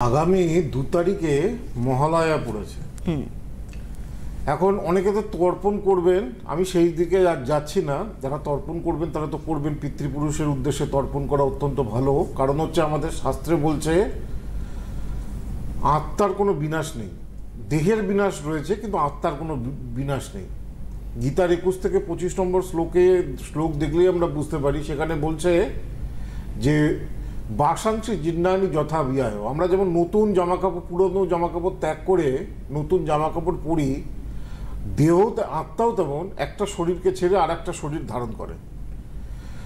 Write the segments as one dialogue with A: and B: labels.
A: আগামী 2 তারিখে মহালয়া পড়েছে। এখন অনেকে তো তর্পণ করবেন, আমি সেই দিকে আর যাচ্ছি না। যারা তর্পণ করবেন তারা তো করবেন, পিতৃপুরুষের উদ্দেশ্যে তর্পণ করা অত্যন্ত ভালো। কারণ হচ্ছে আমাদের শাস্ত্রে বলছে আত্মার কোনো বিনাশ নেই, দেহের বিনাশ রয়েছে কিন্তু আত্মার কোনো বিনাশ নেই। গীতার 21 থেকে 25 নম্বর শ্লোক দেখলেই আমরা বুঝতে পারি। সেখানে বলছে যে বাসাংশী জিন্নানি যথা বিয়ায়। আমরা যেমন নতুন জামাকাপড়, পুরনো জামাকাপড় ত্যাগ করে নতুন জামাকাপড় পরি, দেহ আত্মাও তেমন একটা শরীরকে ছেড়ে আর একটা শরীর ধারণ করে।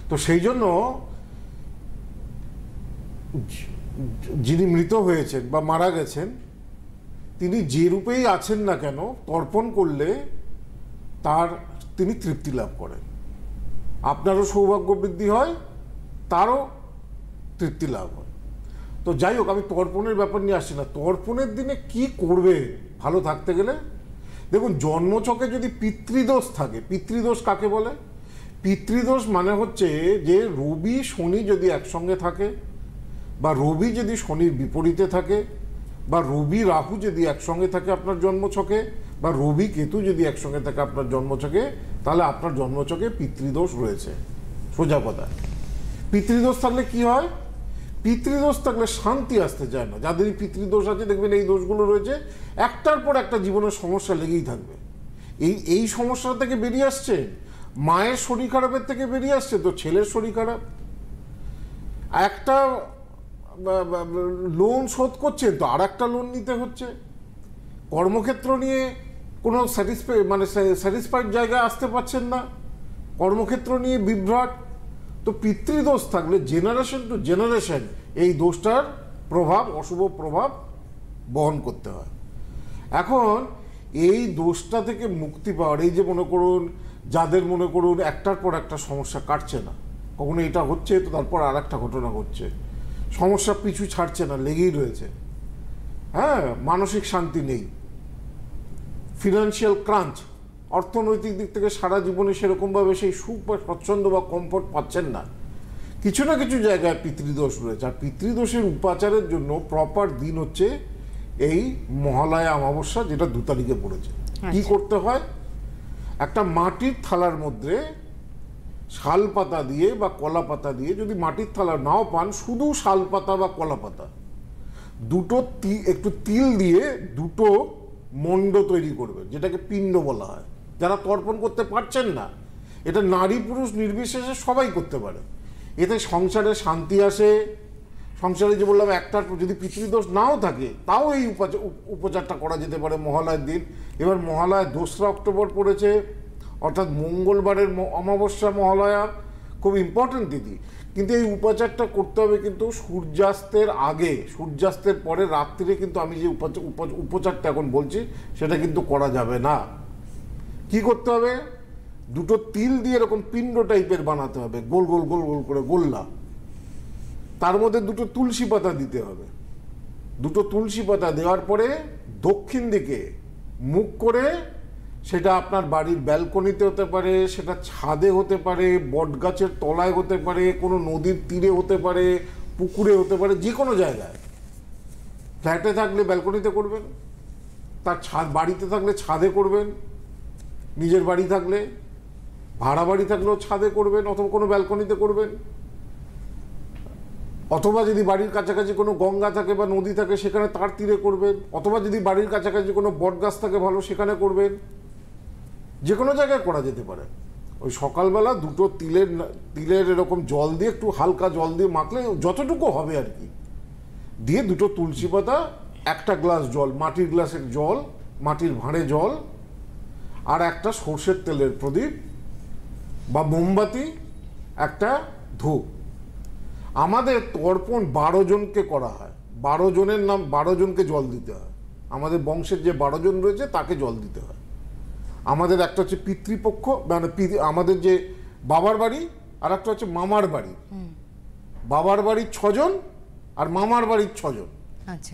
A: তো সেই জন্য যিনি মৃত হয়েছেন বা মারা গেছেন, তিনি যে রূপেই আছেন না কেন, তর্পণ করলে তিনি তৃপ্তি লাভ করেন। আপনারও সৌভাগ্য বৃদ্ধি হয়, তারও তৃপ্তি লাভ হয়। তো যাই হোক, আমি তর্পণের ব্যাপার নিয়ে আসছি না। তর্পণের দিনে কি করবে ভালো থাকতে গেলে? দেখুন, জন্মছকে যদি পিতৃদোষ থাকে, পিতৃদোষ কাকে বলে? পিতৃদোষ মানে হচ্ছে যে রবি শনি যদি একসঙ্গে থাকে, বা রবি যদি শনির বিপরীতে থাকে, বা রবি রাহু যদি একসঙ্গে থাকে আপনার জন্মছকে, বা রবি কেতু যদি একসঙ্গে থাকে আপনার জন্মছকে, তাহলে আপনার জন্মছকে পিতৃদোষ রয়েছে। সোজা কথা। পিতৃদোষ থাকলে কি হয়? পিতৃদোষ থাকলে শান্তি আসতে চায় না। যাদের পিতৃদোষ আছে দেখবেন এই দোষগুলো রয়েছে, একটার পর একটা জীবনের সমস্যা লেগেই থাকবে। এই সমস্যা থেকে বেরিয়ে আসছে, মায়ের শরীর খারাপের থেকে বেরিয়ে আসছে তো ছেলের শরীর খারাপ। একটা লোন শোধ করছেন তো আর একটা লোন নিতে হচ্ছে। কর্মক্ষেত্র নিয়ে কোনো স্যাটিসফাইড জায়গায় আসতে পারছেন না, কর্মক্ষেত্র নিয়ে বিভ্রাট। তো পিতৃদোষ থাকলে জেনারেশন টু জেনারেশন এই দোষটার প্রভাব, অশুভ প্রভাব বহন করতে হয়। এখন এই দোষটা থেকে মুক্তি পাওয়ার, এই যে মনে করুন যাদের মনে করুন একটার পর একটা সমস্যা কাটছে না, কখনো এটা হচ্ছে তো তারপর আর একটা ঘটনা ঘটছে, সমস্যা পিছু ছাড়ছে না, লেগেই রয়েছে, হ্যাঁ, মানসিক শান্তি নেই, ফিনান্সিয়াল ক্রাঞ্চ, অর্থনৈতিক দিক থেকে সারা জীবনে সেরকমভাবে সেই সুখ বা স্বচ্ছন্দ বা কমফোর্ট পাচ্ছেন না, কিছু না কিছু জায়গায় পিতৃদোষ রয়েছে। আর পিতৃদোষের উপাচারের জন্য প্রপার দিন হচ্ছে এই মহালয়া অমাবস্যা, যেটা 2 তারিখে পড়েছে। কি করতে হয়? একটা মাটির থালার মধ্যে শাল পাতা দিয়ে বা কলা পাতা দিয়ে, যদি মাটির থালা নাও পান, শুধু শাল পাতা বা কলা পাতা, একটু তিল দিয়ে 2টো মণ্ড তৈরি করবেন, যেটাকে পিণ্ড বলা হয়। যারা তর্পণ করতে পারছেন না, এটা নারী পুরুষ নির্বিশেষে সবাই করতে পারে। এতে সংসারে শান্তি আসে। সংসারে যে বললাম, একটার যদি পিতৃদোষ নাও থাকে তাও এই উপচারটা করা যেতে পারে মহালয়ার দিন। এবার মহালয়া 2রা অক্টোবর পড়েছে, অর্থাৎ মঙ্গলবারের অমাবস্যা মহালয়া, খুব ইম্পর্টেন্ট তিথি। কিন্তু এই উপাচারটা করতে হবে কিন্তু সূর্যাস্তের আগে, সূর্যাস্তের পরে রাত্রিরে কিন্তু আমি যে উপচারটা এখন বলছি সেটা কিন্তু করা যাবে না। কি করতে হবে? 2টো তিল দিয়ে এরকম পিণ্ড টাইপের বানাতে হবে, গোল গোল গোল গোল করে গোল্লা। তার মধ্যে 2টো তুলসী পাতা দিতে হবে। 2টো তুলসী পাতা দেওয়ার পরে দক্ষিণ দিকে মুখ করে, সেটা আপনার বাড়ির ব্যালকনিতে হতে পারে, সেটা ছাদে হতে পারে, বটগাছের তলায় হতে পারে, কোনো নদীর তীরে হতে পারে, পুকুরে হতে পারে, যে কোনো জায়গায়। ফ্ল্যাটে থাকলে ব্যালকনিতে করবেন, তার বাড়িতে থাকলে ছাদে করবেন, নিজের বাড়ি থাকলে, ভাড়া বাড়ি থাকলেও ছাদে করবেন, অথবা কোনো ব্যালকনিতে করবেন, অথবা যদি বাড়ির কাছাকাছি কোনো গঙ্গা থাকে বা নদী থাকে সেখানে তার তীরে করবেন, অথবা যদি বাড়ির কাছাকাছি কোনো বটগাছ থাকে ভালো, সেখানে করবেন। যে কোনো জায়গায় করা যেতে পারে। ওই সকালবেলা 2টো তিলের এরকম জল দিয়ে, একটু হালকা জল দিয়ে মাখলে যতটুকু হবে আর কি, দিয়ে 2টো তুলসী পাতা, 1টা গ্লাস জল, মাটির গ্লাসের জল, মাটির ভাঁড়ে জল, আর একটা সর্ষের তেলের প্রদীপ বা মোমবাতি, একটা ধূপ। আমাদের তর্পণ 12 জনকে করা হয়। 12 জনের নাম, 12 জনকে জল দিতে হয়। আমাদের বংশের যে 12 জন রয়েছে তাকে জল দিতে হয়। আমাদের একটা হচ্ছে পিতৃপক্ষ, মানে আমাদের যে বাবার বাড়ি, আর একটা হচ্ছে মামার বাড়ি। বাবার বাড়ির 6 জন আর মামার বাড়ির 6 জন।